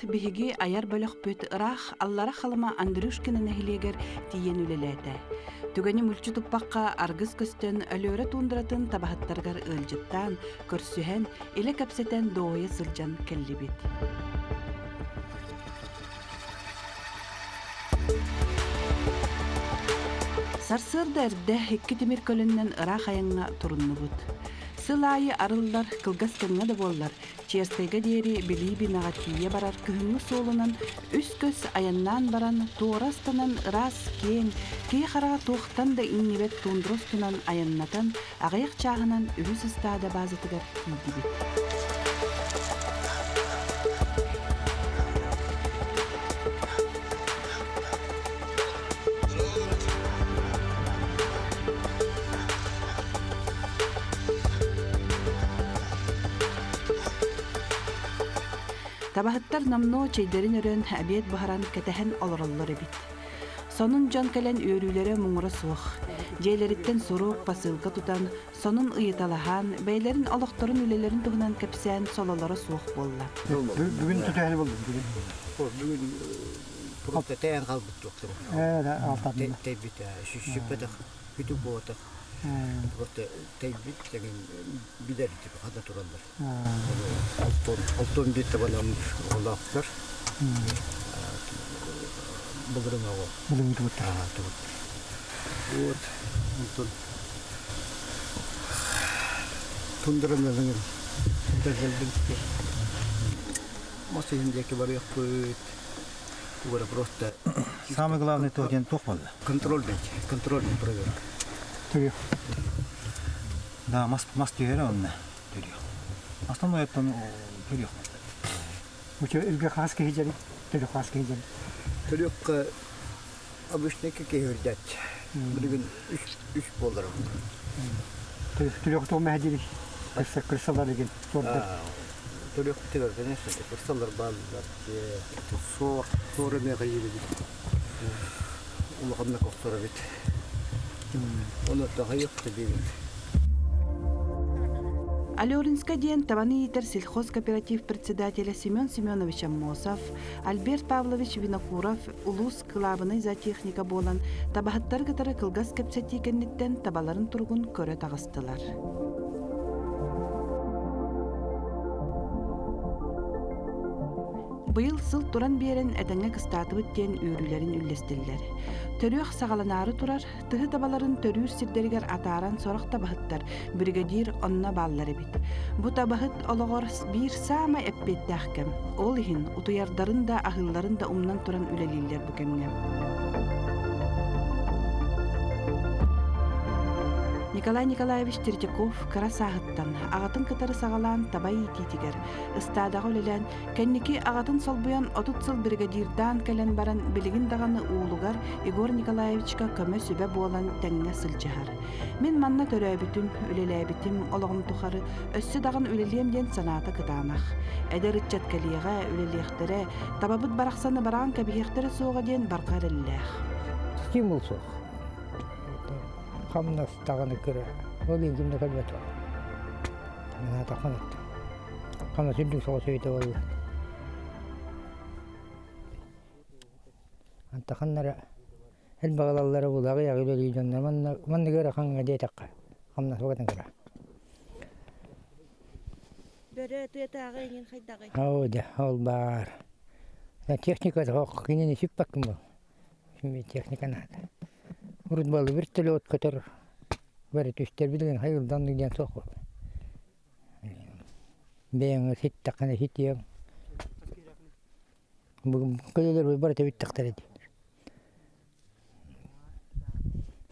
Биһиги аяр бөлөхпүт ырах аллара халыма Андрюшкина нәһилегер тиен үлеләтә. Түгәне мүлчү туппакка аргыз көстөн өлөрө тундыратын табахаттаргар ылжыттан, көрсүһен, иле кәпсетен доойы сылжан келлибит. Сарсырда эрдә икки тимир көлүннән ырах аяңа туруннубут. Сылайы арылдар кылгас кеңе да боллар. Честайга дери билиби нагатие барар кыһыңы солунан үс көс аяннан баран туорастанан рас кен кей харага туохтан да иннибет тундростунан аяннатан агаяк чаагынан үс стада базатыгар кийдибит. Табахаттар намно чейдерин өрөн обед бахаран кетехен олороллор бит. Сонун жан келен өрүлөрө муңура суох. Жейлериттен сорук посылка тутан, сонун ыйыталахан, бейлерин олохторун үлелерин тугунан кепсен сололоро суох болла. Бүгүн tutahel болду. Бүгүн просто таян калбыт доктор. Алтатын. Тейбит шүшүппетек күтүп болоток. Просто тейбит деген бидерди хада туралдар. Алтон бит табанам олактар. Бүгүн ого. Бүгүн тут. Вот. Алтон. Тундырмадан дәзелдин. Машиндеки бар якпыт. Угора просто Самый главный то ген тохмал. Контрольный проверка. Тырык. Да, маски он. Тырык. Основное это тырык. Учу илге хаски хижали. Тырык хаски хижали. Тырык обычно какие говорят. Бүгүн 3 болдор. Тырык то мәдили. Крысалар деген. Тырык тигер, конечно, крысалар бар. Сор мега йелди. Улгамна коктора бит. Оны тагыйыкты бит. Алёринска ден табаны итер сельхоз кооператив председателя Семен Семенович Аммосов, Альберт Павлович Винокуров, улус кылабыны зоотехника болан табахаттар кытары кылгас кепсетикенниттен табаларын тургун көрө тагыстылар. Быйыл сыл туран берен әтәңе кыстатыбыт ден үйрүлерин үллестиллер. Төрүөх сагаланары турар, тыһы табаларын төрүүр сирдергер атааран сорох табахыттар, бригадир онна баллары бит. Бу табахыт ологор бир саама эппеттәхкем. Ол ихин утуярдарын да ахылларын да умнан туран үлелиллер бу кемге. Николай Николаевич Третьяков карасағыттан, ағатын кытары сағалан табай ититигер.Ыстадағы өлелен, кәннеки ағатын солбуян отут сыл бригадирдан кәлен баран білігін дағаны уылугар Егор Николаевичка көмө сөбе болан тәңне сылчығар. Мен манна төрәбітім, үлеләбітім, олығым тұқары, өссі дағын үлелем ден санаты кытанақ. Әдер үтчат кәлиеға үлелектері, табабыт барақсаны бараған кәбиектері соға ден барқар әлләқ. Стимул соқ. Хамнас тағаны көрі, ол енгімді кәлбет бар. Мен атаққан еттім. Хамнас үлдің соға сөйті болды. Антақанлары, әл бағалалары бұлағы яғылы үйдіңдер. Манны көрі қаңға дейтаққа. Хамнас оғатын көрі. Бөрі тұятағы енген қайдағы? Ауды, ол бар. Техникада қоқ, кенені сүп баққым бол. Şimdi техниканы ады. Урудбалы bir тілі от көтір. Бәрі түштер білген хайылдан деген соқ бол. Бәңі сет таққаны сет ең. Бүгін көйлер бой бары тәбіт тақтар еді.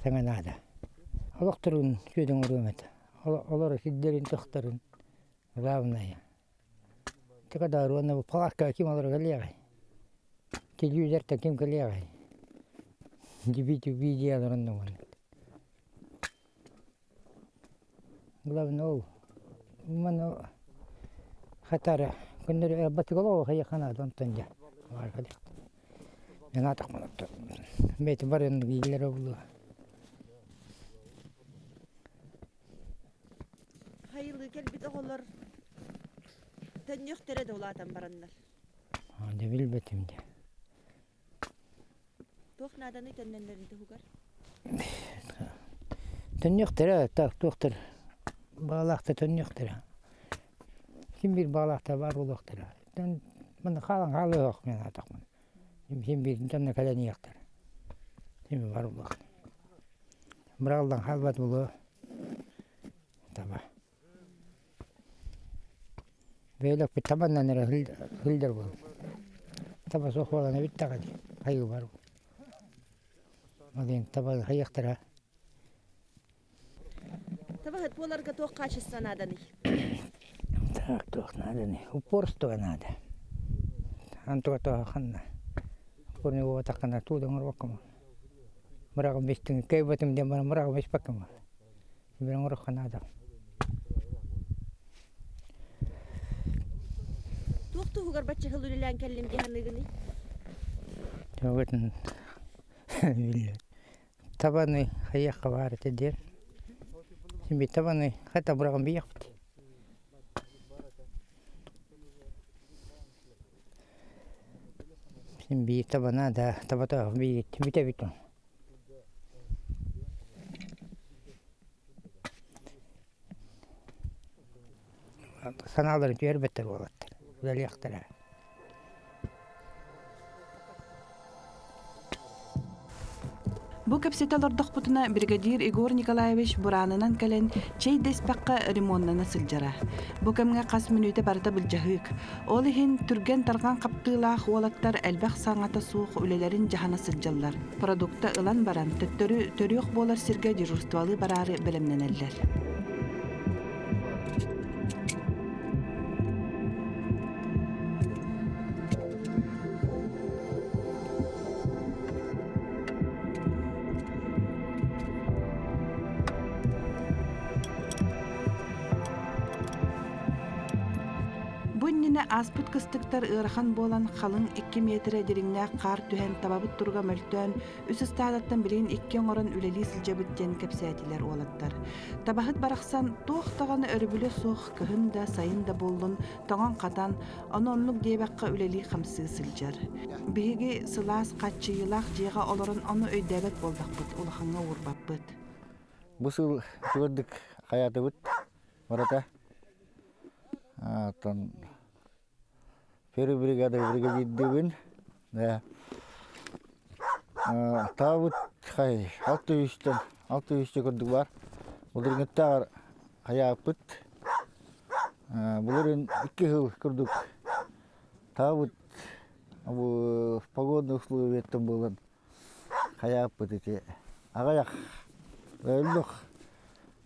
Саңан ады. Олықтырын сөйдің ұрғым еді. Олары сиддерін тұқтырын. Главное. Текадар оны палатка кем алыр галеғай. телевизор таким коллегой. Видео дурно. Главный мано хатара күннәр батыголо хаяхана донтонja. Мена тахманат. Мет барын гилер булу. Hayırlı kelbit oğullar. Tönyok tere de olatan baranlar. Ande bilbetimde. Toh nadanı tönnenlerin tuhugar. Tönyoktara tak doktor. Bağlaqta tönyoktara. Kim bir bağlaqta var uluqtara. Bana kalan halı yok men ataqman. Kim bir tönne kalani yaqtar. Kim var uluq. Biraldan halbat bulu. Taba. Beylek bir tabandan nere hilder bulu. Taba soğuğalana bitti qadi. Hayı var. Madem taba hayaqtara. Tabahat polarga toh kaçışsa nadanı. Так, надо не. Упорство надо. Антуато ханна. Порнего такана туда мороком. Мороком бистин кайбатым де мороком беспаком. Бирон мороком надо. Toh tuhugar bacı hılülülen kellim gehanıgını. Тавытын. Табаны хаяққа бар тедер. Симби табаны хата мороком бияқпыт. Симби табана да табата би бите. Каналдарын түйербеттер болады. Үлелияқтар. Бу капсеталардық бұтына бригадир Игорь Николаевич буранынан кәлен чей деспаққа ремоннаны сылжара. Бу кәмге қас минуйты барда білжahык. Ол ихин түрген тарған қаптылақ олаттар әлбәқ саңата суық үлелерін жахана сылжалар. Продукта ылан баран төріқ болар сирге дежурствалы барары білімненелер. Бұнніне аспыт кыстықтар ырхан болан қалың 2 метрі деріңне қар түхен табабыт тұрға мөлтөн үс стадаттан білген 2 орын үлелі сілжебіттен кәпсәтілер олаттар. Табахыт барақсан тоқтағаны өрбілі соқ көхін да сайын да болын тоңан қатан онлық дейбаққа үлелі қамсы сілжер. Бігі сылас қатчыйлақ жеға оларын оны өйдәбет болдақпыт, олақанға орбаппыт. Бұсыл көрдік қаяты бұт, марата. Первый бригадир да. Табыт хай 600 көрдік бар. Бұлырғыттағар қаяпыт. Бұлырын 2 жыл көрдік. Табыт погодный условиеттен болын қаяпыт ете. Ағаяқ өлдік.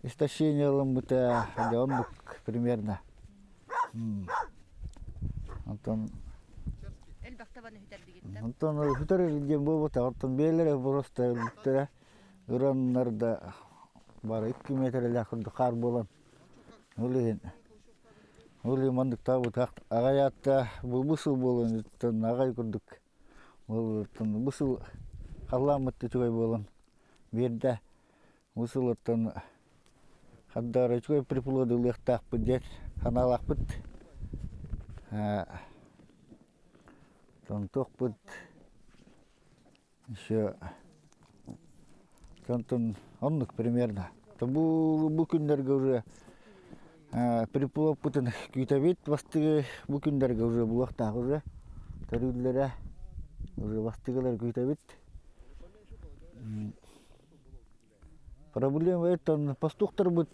Истощение лымбыта онлық примерно. Антон хүтер дем болбота, ортон белері просто үлттері ұранларда бар 2 метрлі ақырды қар болан. Өлі мандық табыт ағаятта бұсыл болан, ағай күрдік. Бұсыл қаламытты чүгай болан. Берді бұсыл оттан қаддары чүгай приплоды ұлықтақ бұд, канал ақпыт. Тоқ бұд. Еще онлық примерно. Бұл күндерге уже приплод бұтын күйтабет бастығы бұл күндерге уже бұлақтақ уже. Төрілері уже бастығылар күйтабет. Проблема это пастухтар бұд.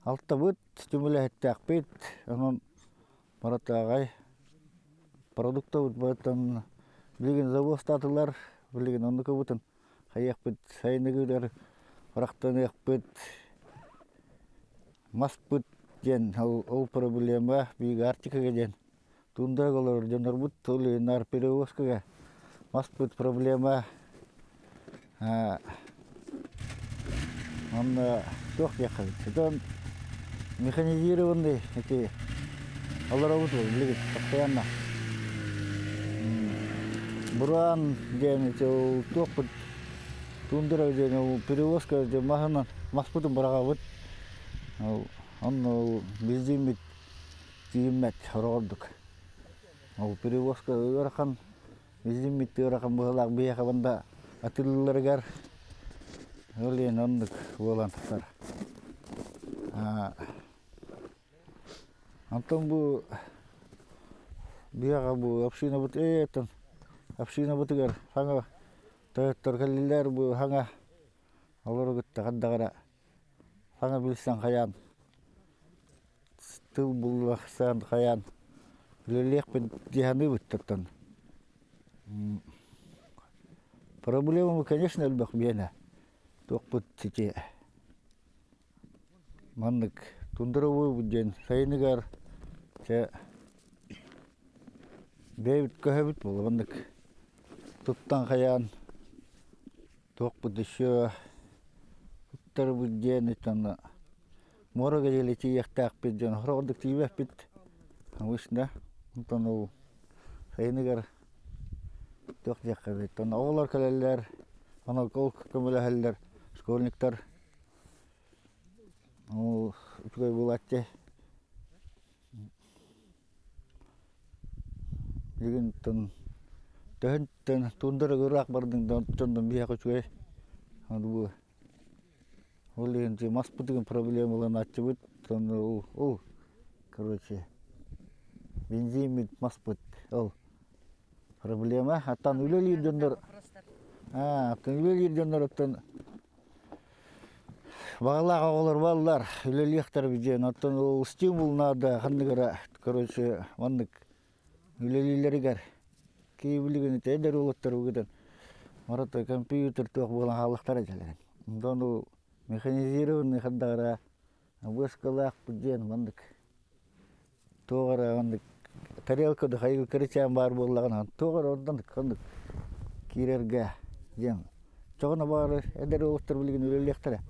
Алтта бұд, стимуля әтті ақпет. Онын Марата ағай продукта бұтын білген завод статылар, білген ондықы бұтын қаяқ бұт, сайынығылар, құрақтан еқ бұт, мас бұт ден, ол проблема бейгі артикаға ден. Туындар қолар жонар бұт, ол енар перевозкаға маспыт проблема. Он тох ехает. Это механизированный эти аларовут были постоянно. Буран день эти тох под тундра день перевозка день махана маспытом барага вот. Он бездимит тимет родок. Перевозка рахан бездимит рахан балак бияха банда атылларгар. Олен ондық болантықтар. Антон бұл бияға бұл община бұт етін. Община бұтығар хаңа тойоттар кәлілер бұл хаңа олар күтті қаддағара хаңа білсен қаян. Тыл бұл вақсан қаян. Лелек пен дияны бұттыттан. Проблема, конечно, әлбақ бейна. Тоқпыт тете. Мандык тундыровой буден сайныгар те бейбит көһөбит бол мандык туттан хаян тоқпыт еще туттар буден итан морога желети яхтак биден хородык тибеп бит вышна тон сайныгар тоқ жаққа тон олар калелер ана кол көмөлөһөллөр школьниктар үчгөй булатте деген тон төн тундыр гырак бардың тондон бияк үчгөй бу олен же маспытыгын проблемаларын ачыбыт тон короче бензин маспыт ол проблема аттан үлөлүрдөндөр үлөлүрдөндөр аттан бағалаға олар балалар, үлелектер біден, оттан ол стимул надо, қандығыра, короче, мандық үлелілерігер. Кейбілігін әдер олаттар өгеден, марата компьютер тоқ болған халықтар әжелеген. Ондан ол механизированный қандығыра, өскалақ біден, мандық тоғыра, мандық тарелкады қайғы кірічен бар болағын, тоғыра ондан қандық керерге ден. Жоғына бары әдер олаттар білген үлелектері.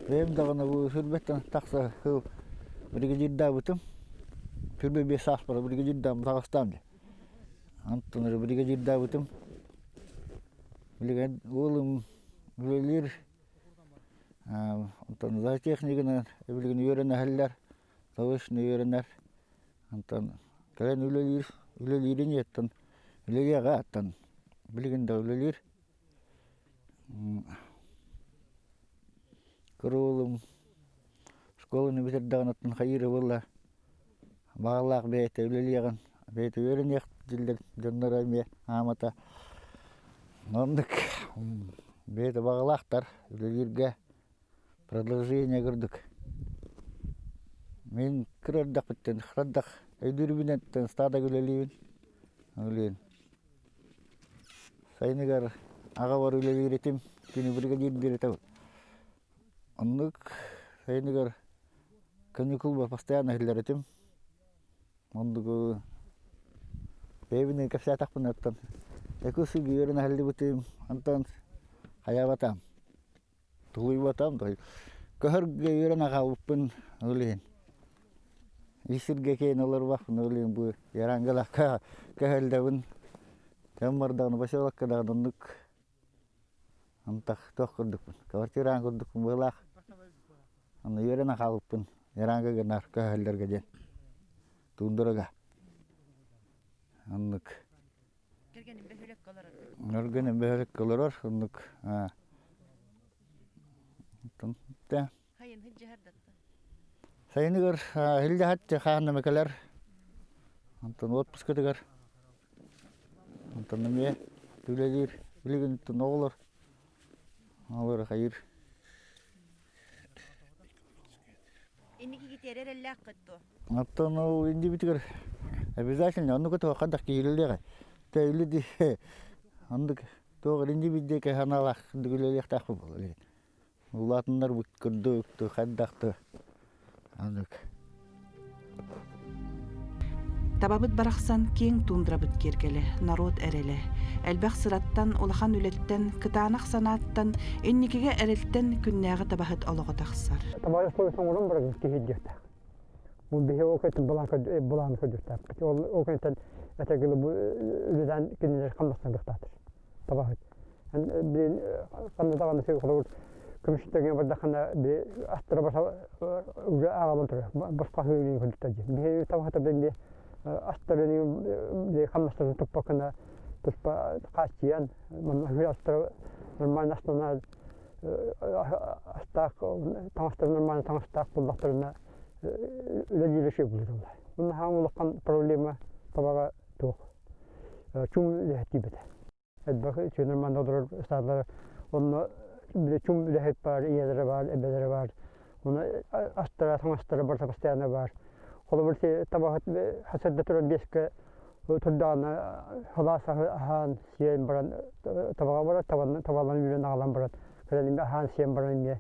Benim dağına bu sürbetten taksa hıl brigadirdağ bütün sürbe 5 saat para brigadirdağ Dağıstan'da. Antonları brigadirdağ bütün bilgen oğlum üyeler Anton zay teknikini bilgen öğrenenler savaşını öğrenenler Anton kalen üyelerin yetten üyelerge attan bilgen de üyeler Kurulum şkolunu bitirdiğin атын hayırı bolla. Bağlaq beyte üleliğin beyte öğrenек dildir döndüreme amata. Ondık beyte bağlaqtar ülelirge продолжение gördük. Men kırardak bitten, kırardak ödürbinetten stada üleliğin. Öleyin. Sayınıgar ağa var üleliğiretim, günü brigadir diretim. Оннук сайнигар каникул бар постоянно хиллеретим. Ондук бебине капса такпын аттан. Экусы гүйөрүн халли бутим. Антан хаябатам. Тулуй батам той. Көхөр гүйөрүн агаппын олен. Исирге кейин олар бакпын олен бу ярангала көхөлдөбүн. Кеммардан башалаккадан ондук антак токкурдукпун. Квартиран курдукпун былак. Аны yerine kalıpın, yerine gönler köhüller gecen, tunduraga. Anlık. Gergenin behölek kalır, anlık. Tamam. Hayın hıcı herdattı. Sayını gör, hilde hatta kahane mekaler. Antan otpus kıtıgar. Antan nemiye, tüledir, bilgin tun olur. Olur hayır. Инники гитерер эллак кытты. Аттан ол инди битигер. Обязательно онну кото кадак кийлелеге. Тәйледи. Андык Тоғыр инди бидде каналах дүгүлелек тахы болар. Улатындар бут көрдөктү, хаддақты. Анық. Табабыт барақсан кең тундрабыт кергеле, народ әреле. Әлбәқ сыраттан, улахан үлеттен, кытанақ санаттан, энникеге әрелттен күннәғы табахыт олығы тақсар. Табайы слойсон орын барагыз кейдерді. Бұл бейе оқайтын бұланы көдірді. Ол оқайтын әтәгілі үледен кенелер қамдақтан бұқтатыр. Табахыт. Білен қанда тағаны сей құлауыр көміштеген бардақана астыра баса уже ағалын тұры. Басқа сөйлеген көдірді. Бейе табахыта бен астырының қамдақтан тұппақына тұспа қастиян. Астыра нормально астана астақ, таңыстыр нормально таңыстақ бұлдақтарына үләдейліше бұлыр олай. Бұны хаңылыққан проблема табаға тоқ. Чүм үләхетті беді. Әдбақы че нормально отырыр ұстадылары. Оны чүм үләхет бар, иелері бар, әбелері бар. Оны астыра, таңыстыра барса постоянно бар. Қолы бірсе табағыт хасырда тұрын бескі тұрдағына халаса ахан сиен баран табаға барад, табалан үлен ағалан барад. Кәлемде ахан сиен баран не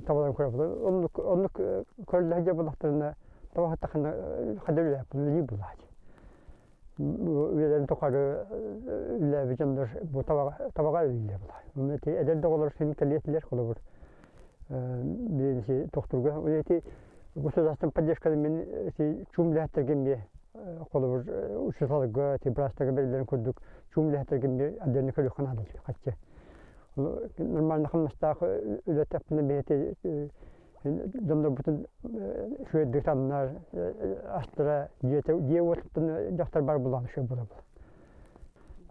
табалан көріп. Оны көрілігі бұлақтарына табағыт тақына қадыр үләп, үлі бұлады. Үлелерін тоқары үләбі жандар табаға үлі бұлады. Оны әдәлді олар сен кәлетілер қолы бұр. Біленсе тоқтырға. Государственная поддержка мен чумлятыргенге қолы бір учасалыға, брастағы белдерін көрдік. Чумлятыргенге әдеріне көлі қанады қатшы. Нормально қылмыстағы үләтәпіні бейте жондар бұтын шөйдік танынар астыра дие отыптың жақтар бар бұлан шөй бұла бұл.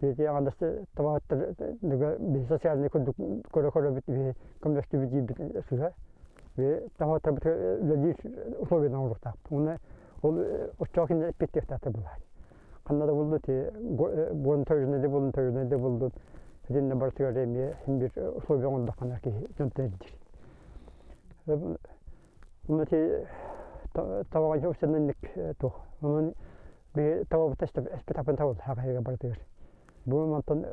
Бейте ағандасы табағаттар социальный көрдік көрі бітті көместі біті сұға. Табағаттар бұты үләдейш условиядан ұрықтақ. Ол ұшчақын әспеттектаты бұлай. Қандада болды, бұрын тойжынады болды. Динне бартыгар эме химбир условия онда канарки жонтедир. Уна те тавага жопсенник то. Унун би тавага тестеп эспетапен тавыл хагайга бартыгар. Бу мантан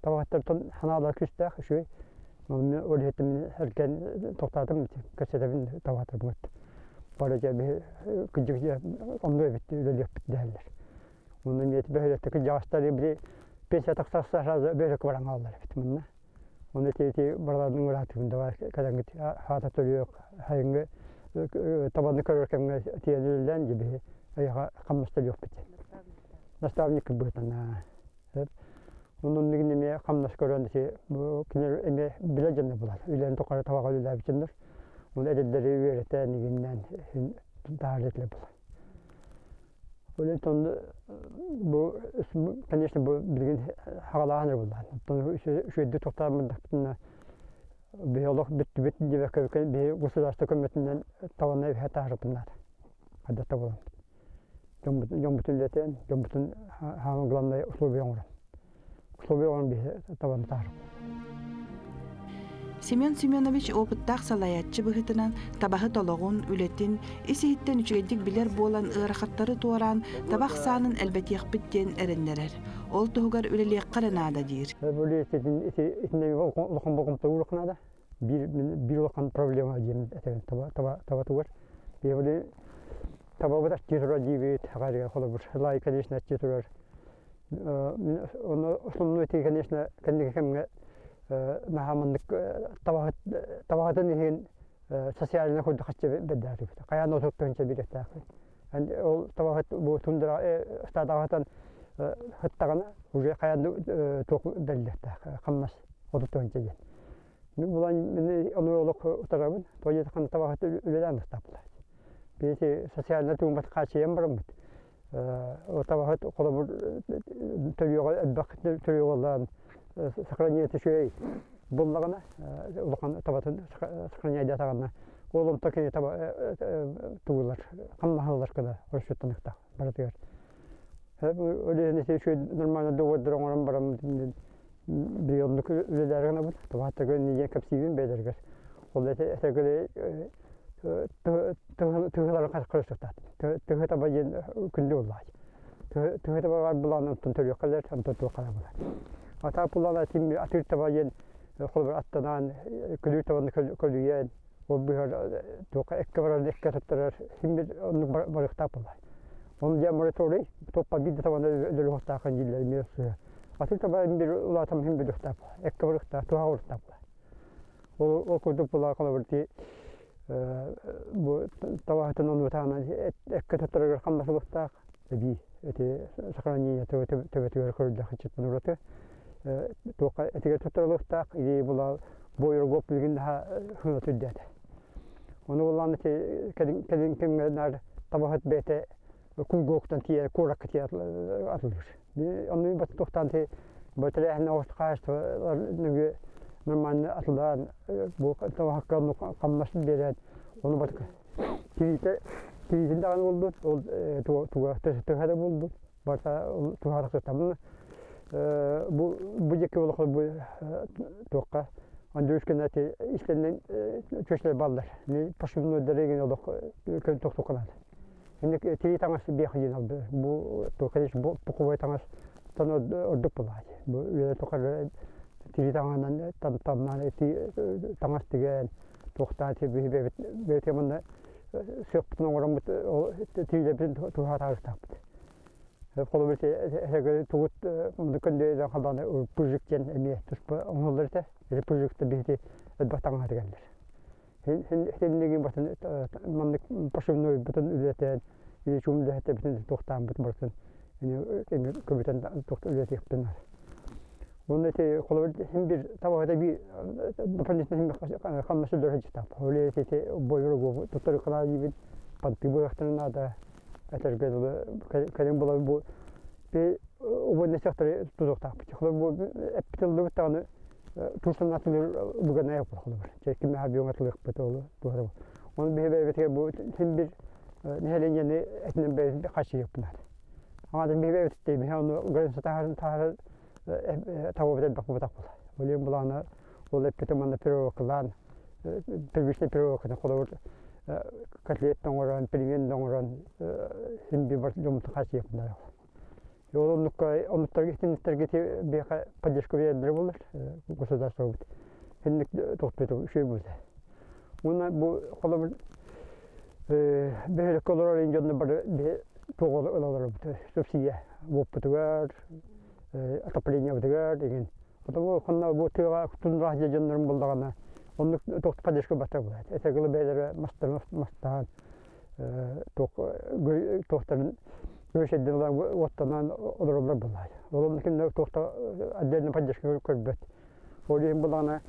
тавагаттан ханалар күстак шуй. Мен олетим эркен токтатым кесетебин тавагаттар бут. Баража би күҗүгә онда бит үлелеп бит. Уну мет бәһәләтте жастары би пенсия тақсақса жазы бөлік баран алдар бітімінна. Оны тейте барлардың ұратығында бар, кәдәңгі хата төліөк, хайынғы табанды көріркемге тиелілден жебе аяға қамнасты жоқ бітен. Наставник бұйтана. Оның негінеме қамнас көрінді кінер әме біле жемді бұлар. Үйлерін тоқары табаға үлі бітіндір. Оны әдеттері өйреті негіннен дағалетлі бұлар. Олентон bu конечно bu bilgin hagalanır bunlar. Şöyle toxtamında biyolog bitti diye köken bir gusulaşta kömetinden tavana bir hata bunlar. Hadi tavan. Jombutun leten, jombutun hamglanday uslubiyon. Uslubiyon bir tavan tar. Семен Семенович опыттақ салаятчы бұғытынан табағы толығын үлетін, исейттен үчігедік білер болан ұғырақаттары туаран табақ санын әлбәтек біттен әрінлерер. Ол тұғығар үлелек қарынада дейір. Bir olan problema diyeyim tabatı var. Tabağı da çiğdura diye bir olabilir. Layık конечно çiğdurar. Onu sonunu öteki конечно kendi kemge nahamındık tabağıdan için sosyalini koydu kaçça bedeli. Kayan oturttuğunca bir etak. Yani o tabağıt bu tundura tabağıdan hattağına уже kayan çok belli etak. Kammas oturttuğunca gen. Bulan onu oluk tarafın toyet kan tabağıt üleden taplar. Bir sosyalini tuğmat kaçıyan barım. O tabağıt kolabur tölüyor elbak tölüyorlar. Сохранение шөй боллагана улахан табатын сохранение датагана олым такene таба туулар каммахалар када оршуттаныкта баратыгар өлене шөй нормально доводдыраңарам барам биондук үлелергана бу табатыгы ниге капсивин бедергер ол этегеле тыгылар кашкырыштат тыгы таба күндө уллай тыгы таба буланы төнтөлөк калар төнтөлөк калар Ата пулана тим атыртабайен холбар аттанан күлүтабан көлүен ол бихар тока эккабаран эккататтар химбир онну барыктап булай. Он я мораторий топпа бидтабан өлөктакан жилер мес. Атыртабайен бир улатам химбир дактап. Эккабарыкта туагыртап. Ол көдөп була калабырти бу тавахтан онну тана эккататтар хаммасылыктак би эти сохранение төбөтөр көрдө хачыт нураты. Тока этиге тотарлыктак или була бойыр гоп билген хына түддәт. Оны уланы кедин кемнәр табахат бете күн гоктан тие корак тие атылыр. Аны бат токтан те батырәһне остыкаст неге нормально атылдан бу таваккан каммас берет. Оны бат тириден булды. Ол туга тәһәдә булды. Бата туга тәһәдә bu jeki olaklı bu toqqa andırışken ati işlerinden çöşler ballar. Ne paşımın deregen olak kön toqtoqalar. Şimdi tiri tanası bir xiyin aldı. Bu toqaliş bu kuvvet tanası tanı ordup bulay. Bu öyle toqar tiri tanından tamdan eti tanası degen toqtati bir temanda sökpün oran bu tiri bir tuha tartap. Kolobirte hege tugut mundukende da hadan projekten emi tuspa onlarta projekte bihti batang hadaganlar. Hennegi batın mandık paşımnoy batın ületen ile çumda hatta bütün toxtan bit bartın. Yani köbeten toxt ületi yaptılar. Onda te kolobirte hem bir tavada bir dependentin hem xamması dörheci tap. Öyle te boyuru go tutar kanal gibi panti boyaktırına da Atargada kadın bulan bu bir o ne sektörü tutuktak. Çünkü bu epitel tanı tursan atılır bugün ne yapılır? Çünkü mi abiyon atılır betolu doğru. Onun bir bebek bu hem bir nehirleyen etnin bir kaçı yaptılar. Ama da bir bebek değil mi? Onu görüntü tahar tavukta bakmatak bular. Öyle bulana o epitemanda peroklan pervişte peroklan kolor katletten oran, primenden oran şimdi var yumurta kaçı yaptılar. Onu target'i bir поддержку verdiler bunlar. Государство bu. Şimdi topladı şey bu. Buna bu kolabır böyle kolor ince bir toğul olarak subsidiye bu putugar отопление бутугар деген. Потому что bu tüga tundra jajanların buldağına onu toqtu поддержка бата булат. Это глобалер мастан тоқтарын өшедден оттанан одорлар булат. Олар кинде тоқта отдельно поддержка көрбөт. Олар булана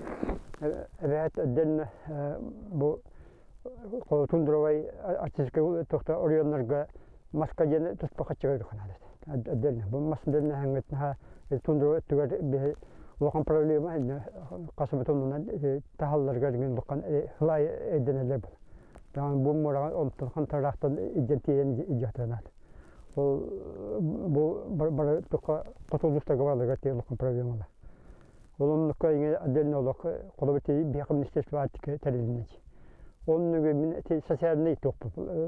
эбет отдельно бу тундровай артистика тоқта орионнарга маска жена туспака чыгыр канат. Отдельно бу масден хангетна тундро түгөр бе Lokan problema kasabetondan tahallarga деген lokan hılay edeneler bu. Yani bu moran ondan taraftan identiyen icatlanır. Bu bara toka patolojik varlığa te lokan problemalar. Onun kayını adelne olak kolobeti bir ministerstvo artık terilmez. Onun gibi sosyalni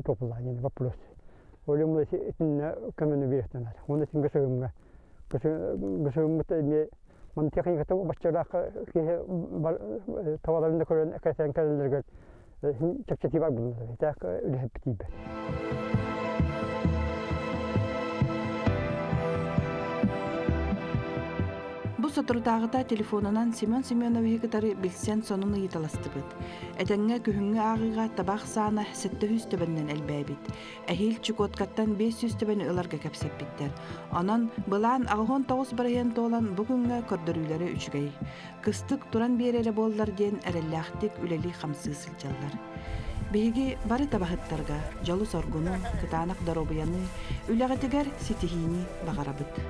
toplar yani vapros. Onun için kamını bir ettiler. Onun için gösümü Man teknik tabu başçılar ki tavalarında koran eksen kalırlar. Çekçeti var bunlar. Tak öyle hep tibe. Bu soturtağıda telefonundan Semyon Semyonovich gıtarı bilsen sonunu yitalastıbıt. Etenge kühüngü ağıga tabak sana 700 tebenden elbabit. Ehil çikotkattan 500 tebeni ılarga kapsepbitler. Onun bulan ağhon tağız barayan olan bugünge kordörüleri üçgey. Kıstık duran bir ele bollar diyen erellahtik üleli hamsı sılcallar. Bihigi bari tabahıttarga, jalu sorgunu, kıtanak darobayanı, üleğetiger sitihini bağarabıt.